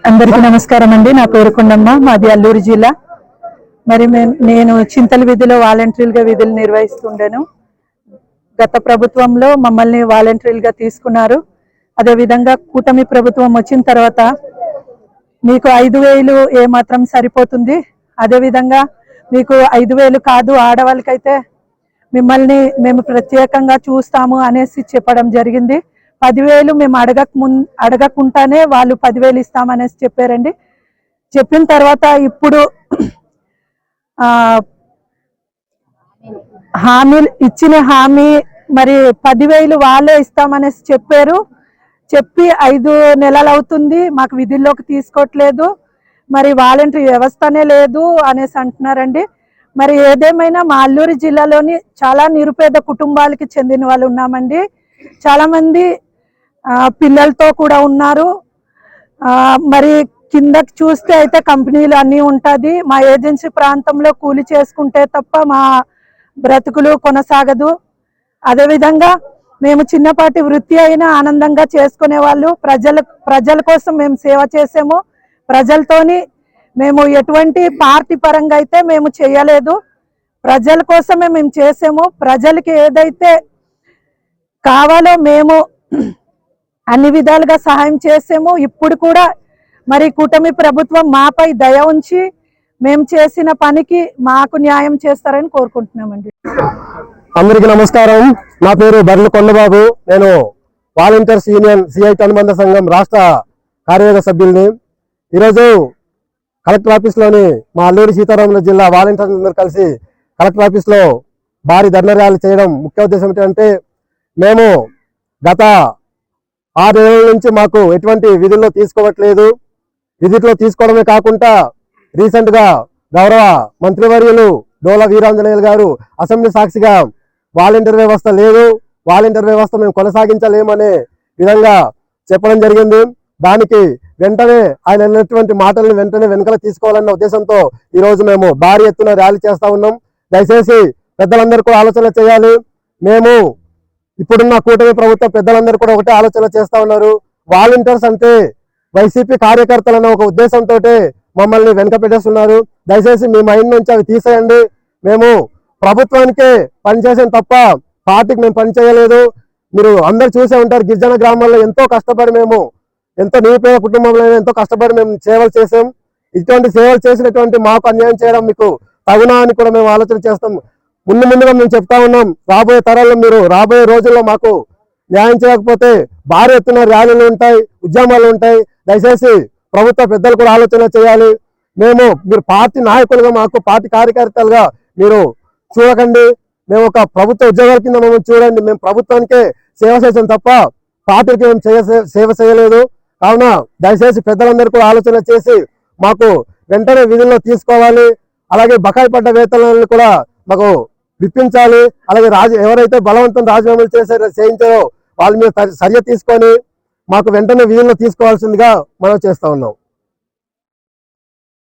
అందరికీ నమస్కారం అండి. నా పేరు కొండమ్మ, మాది అల్లూరు జిల్లా. మరి నేను చింతల విధిలో వాలంటీర్గా విధులు నిర్వహిస్తుండేను. గత ప్రభుత్వంలో మమ్మల్ని వాలంటీర్గా తీసుకున్నారు. అదేవిధంగా కూటమి ప్రభుత్వం వచ్చిన తర్వాత మీకు 5,000 ఏమాత్రం సరిపోతుంది, అదేవిధంగా మీకు 5,000 కాదు, ఆడవాళ్ళకైతే మిమ్మల్ని మేము ప్రత్యేకంగా చూస్తాము అనేసి చెప్పడం జరిగింది. 10,000 మేము అడగకుండానే వాళ్ళు 10,000 ఇస్తామనేసి చెప్పారండి. చెప్పిన తర్వాత ఇప్పుడు ఇచ్చిన హామీ మరి 10,000 వాళ్ళే ఇస్తామనేసి చెప్పారు. చెప్పి 5 నెలలు అవుతుంది, మాకు విధుల్లోకి తీసుకోవట్లేదు, మరి వాలంటరీ వ్యవస్థనే లేదు అనేసి అంటున్నారండి. మరి ఏదేమైనా మా అల్లూరు జిల్లాలోని చాలా నిరుపేద కుటుంబాలకి చెందిన వాళ్ళు ఉన్నామండి. చాలామంది పిల్లలతో కూడా ఉన్నారు. మరి కిందకి చూస్తే అయితే కంపెనీలు అన్నీ ఉంటుంది. మా ఏజెన్సీ ప్రాంతంలో కూలి చేసుకుంటే తప్ప మా బ్రతుకులు కొనసాగదు. అదేవిధంగా మేము చిన్నపాటి వృత్తి అయినా ఆనందంగా చేసుకునే వాళ్ళు. ప్రజల కోసం మేము సేవ చేసాము. ప్రజలతోని మేము ఎటువంటి పార్టీ పరంగా అయితే మేము చేయలేదు, ప్రజల కోసమే మేము చేసాము. ప్రజలకి ఏదైతే కావాలో మేము అన్ని విధాలుగా సహాయం చేసాము. ఇప్పుడు కూడా మరి కూటమి ప్రభుత్వం మాపై దయ ఉంచి మేము చేసిన పనికి మాకు న్యాయం చేస్తారని కోరుకుంటున్నామండి. అందరికీ నమస్కారం. నా పేరు బర్లు కొండబాబు. నేను వాలంటీర్స్ యూనియన్ సిఐటి అనుబంధ సంఘం రాష్ట్ర కార్యవర్గ సభ్యుల్ని. ఈరోజు కలెక్టర్ ఆఫీస్లోని మా అల్లూరి సీతారామరాజు జిల్లా వాలంటీర్లందరూ కలిసి కలెక్టర్ ఆఫీస్లో భారీ ధర్నా ర్యాలీ చేయడం ముఖ్య ఉద్దేశం ఏంటంటే, మేము గత 6 నెలల నుంచి మాకు ఎటువంటి విధుల్లో తీసుకోవట్లేదు. విధుల్లో తీసుకోవడమే కాకుండా రీసెంట్గా గౌరవ మంత్రివర్యులు డోలా వీరాంజనేయులు గారు అసెంబ్లీ సాక్షిగా వాలంటీర్ వ్యవస్థ లేదు, వాలంటీర్ వ్యవస్థ మేము కొనసాగించలేమనే విధంగా చెప్పడం జరిగింది. దానికి వెంటనే ఆయన అన్నటువంటి మాటలను వెంటనే వెనకల తీసుకోవాలన్న ఉద్దేశంతో ఈరోజు మేము భారీ ఎత్తున ర్యాలీ చేస్తూ ఉన్నాం. దయచేసి పెద్దలందరూ కూడా ఆలోచన చేయాలి. మేము ఇప్పుడున్న కూటమి ప్రభుత్వ పెద్దలందరూ కూడా ఒకటే ఆలోచన చేస్తూ ఉన్నారు. వాలంటీర్స్ అంటే వైసీపీ కార్యకర్తలన్న ఒక ఉద్దేశంతో మమ్మల్ని వెనక పెట్టేస్తున్నారు. దయచేసి మీ మైండ్ నుంచి అవి తీసేయండి. మేము ప్రభుత్వానికే పనిచేసాం తప్ప పార్టీకి మేము పని చేయలేదు. మీరు అందరు చూసే ఉంటారు, గిరిజన గ్రామాల్లో ఎంతో కష్టపడి మేము ఎంతో నిరుపేద కుటుంబంలో ఎంతో కష్టపడి మేము సేవలు చేసాం. ఇటువంటి సేవలు చేసినటువంటి మాకు అన్యాయం చేయడం మీకు తగునా అని కూడా మేము ఆలోచన చేస్తాం. ముందుగా మేము చెప్తా ఉన్నాం, రాబోయే తరాల్లో మీరు రాబోయే రోజుల్లో మాకు న్యాయం చేయకపోతే భారీ ఎత్తున ర్యాలీలు ఉంటాయి, ఉద్యమాలు ఉంటాయి. దయచేసి ప్రభుత్వ పెద్దలు కూడా ఆలోచన చేయాలి. మీరు పార్టీ నాయకులుగా, మాకు పార్టీ కార్యకర్తలుగా మీరు చూడకండి. మేము ఒక ప్రభుత్వ ఉద్యోగాల కింద మేము చూడండి. మేము ప్రభుత్వానికే సేవ చేసాం తప్ప పార్టీకి మేము సేవ చేయలేదు. కావున దయచేసి పెద్దలందరూ కూడా ఆలోచన చేసి మాకు వెంటనే విధుల్లో తీసుకోవాలి. అలాగే బకాయి పడ్డ వేతనాలను కూడా మాకు విప్పించాలి. అలాగే ఎవరైతే బలవంతం రాజీనామాలు చేయించారో వాళ్ళ మీద చర్య తీసుకొని మాకు వెంటనే విధుల్లో తీసుకోవాల్సిందిగా మనం చేస్తా ఉన్నాం.